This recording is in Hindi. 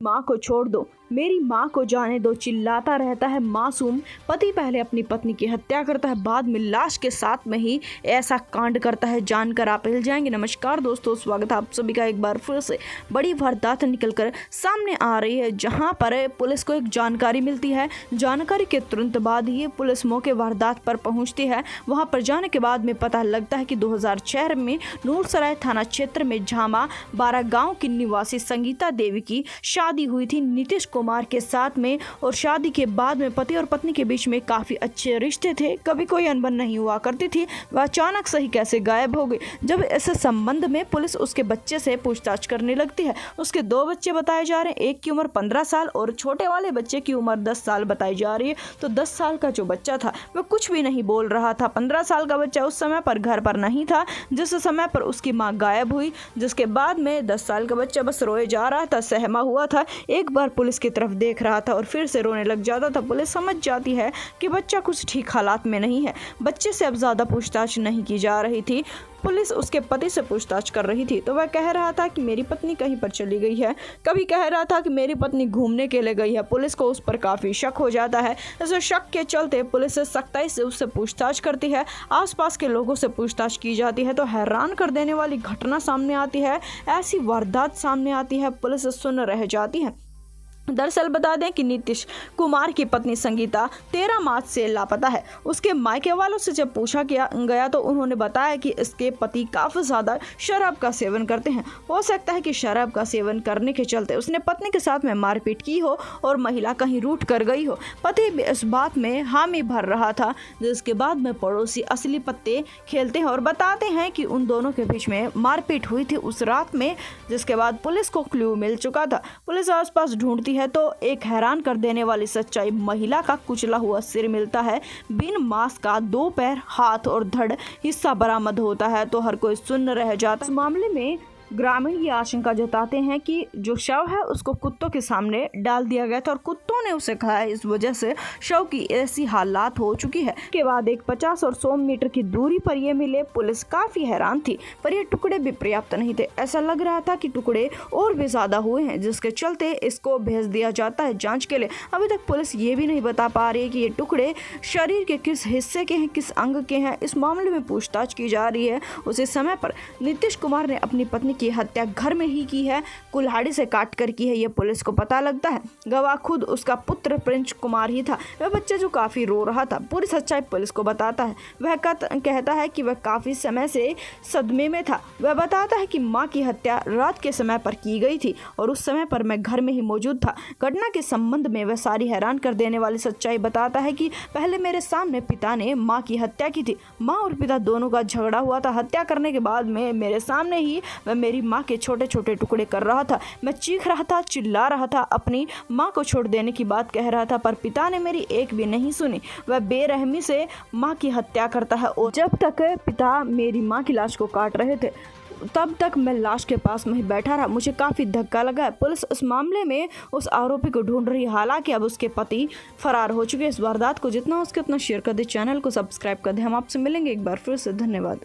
माँ को छोड़ दो, मेरी माँ को जाने दो, चिल्लाता रहता है मासूम। पति पहले अपनी पत्नी की हत्या करता है, बाद में लाश के साथ में ही ऐसा कांड करता है। जानकर आप हिल जाएंगे। नमस्कार दोस्तों, स्वागत है आप सभी का एक बार फिर से। बड़ी वारदात निकलकर सामने आ रही है, जहां पर पुलिस को एक जानकारी मिलती है। जानकारी के तुरंत बाद ही पुलिस मौके वारदात पर पहुंचती है। वहां पर जाने के बाद में पता लगता है कि 2006 में नूरसराय थाना क्षेत्र में झामा 12 गाँव की निवासी संगीता देवी की शादी हुई थी नीतीश कुमार के साथ में। और शादी के बाद में पति और पत्नी के बीच में काफी अच्छे रिश्ते थे, कभी कोई अनबन नहीं हुआ करती थी। वह अचानक से ही कैसे गायब हो गई। जब इस संबंध में पुलिस उसके बच्चे से पूछताछ करने लगती है। उसके 2 बच्चे बताए जा रहे हैं, एक की उम्र 15 साल और छोटे वाले बच्चे की उम्र 10 साल बताई जा रही है। तो 10 साल का जो बच्चा था वह कुछ भी नहीं बोल रहा था। 15 साल का बच्चा उस समय पर घर पर नहीं था जिस समय पर उसकी माँ गायब हुई, जिसके बाद में 10 साल का बच्चा बस रोए जा रहा था, सहमा हुआ था। एक बार पुलिस की तरफ देख रहा था और फिर से रोने लग जाता था। पुलिस समझ जाती है कि बच्चा कुछ ठीक हालात में नहीं है। बच्चे से अब ज्यादा पूछताछ नहीं की जा रही थी। पुलिस उसके पति से पूछताछ कर रही थी तो वह कह रहा था कि मेरी पत्नी कहीं पर चली गई है, कभी कह रहा था कि मेरी पत्नी घूमने के लिए गई है। पुलिस को उस पर काफी शक हो जाता है। इस शक के चलते पुलिस सख्ताई से उससे पूछताछ करती है। आसपास के लोगों से पूछताछ की जाती है तो हैरान कर देने वाली घटना सामने आती है। ऐसी वारदात सामने आती है, पुलिस सुन रह जाती है। दरअसल बता दें कि नीतीश कुमार की पत्नी संगीता 13 मार्च से लापता है। उसके मायके वालों से जब पूछा गया तो उन्होंने बताया कि इसके पति काफी ज्यादा शराब का सेवन करते हैं। हो सकता है कि शराब का सेवन करने के चलते उसने पत्नी के साथ में मारपीट की हो और महिला कहीं रूठ कर गई हो। पति भी इस बात में हामी भर रहा था, जिसके बाद में पड़ोसी असली पत्ते खेलते हैं और बताते हैं कि उन दोनों के बीच में मारपीट हुई थी उस रात में, जिसके बाद पुलिस को क्लू मिल चुका था। पुलिस आसपास ढूंढती है तो एक हैरान कर देने वाली सच्चाई, महिला का कुचला हुआ सिर मिलता है। बिन मांस का 2 पैर, हाथ और धड़ हिस्सा बरामद होता है तो हर कोई सुन्न रह जाता है। इस मामले में ग्रामीण ये आशंका जताते हैं कि जो शव है उसको कुत्तों के सामने डाल दिया गया था और कुत्तों ने उसे खाया, इस वजह से शव की ऐसी हालात हो चुकी है। के बाद एक 50 और 100 मीटर की दूरी पर ये मिले। पुलिस काफी हैरान थी, पर ये टुकड़े भी पर्याप्त नहीं थे। ऐसा लग रहा था कि टुकड़े और भी ज्यादा हुए हैं, जिसके चलते इसको भेज दिया जाता है जांच के लिए। अभी तक पुलिस ये भी नहीं बता पा रही है कि ये टुकड़े शरीर के किस हिस्से के हैं, किस अंग के हैं। इस मामले में पूछताछ की जा रही है। उसी समय पर नीतीश कुमार ने अपनी पत्नी की हत्या घर में ही की है, कुल्हाड़ी से काट कर की है, ये पुलिस को पता लगता है। गवाह खुद उसका पुत्र प्रिंस कुमार ही था। वह बच्चा जो काफी रो रहा था, पूरी सच्चाई पुलिस को बताता है। वह कहता है कि वह काफी समय से सदमे में था। वह बताता है कि मां की हत्या रात के समय पर की गई थी और उस समय पर मैं घर में ही मौजूद था। घटना के संबंध में वह सारी हैरान कर देने वाली सच्चाई बताता है कि पहले मेरे सामने पिता ने मां की हत्या की थी। मां और पिता दोनों का झगड़ा हुआ था। हत्या करने के बाद में मेरे सामने ही वह मेरी मां के छोटे छोटे टुकड़े कर रहा था। मैं चीख रहा था, चिल्ला रहा था, अपनी मां को छोड़ देने की बात कह रहा था, पर पिता ने मेरी एक भी नहीं सुनी। वह बेरहमी से मां की हत्या करता है और जब तक पिता मेरी मां की लाश को काट रहे थे तब तक मैं लाश के पास में ही बैठा रहा। मुझे काफी धक्का लगा। पुलिस इस मामले में उस आरोपी को ढूंढ रही है, हालांकि अब उसके पति फरार हो चुके हैं। इस वारदात को जितना हो सके उतना शेयर कर दे, चैनल को सब्सक्राइब कर दे। हम आपसे मिलेंगे एक बार फिर से। धन्यवाद।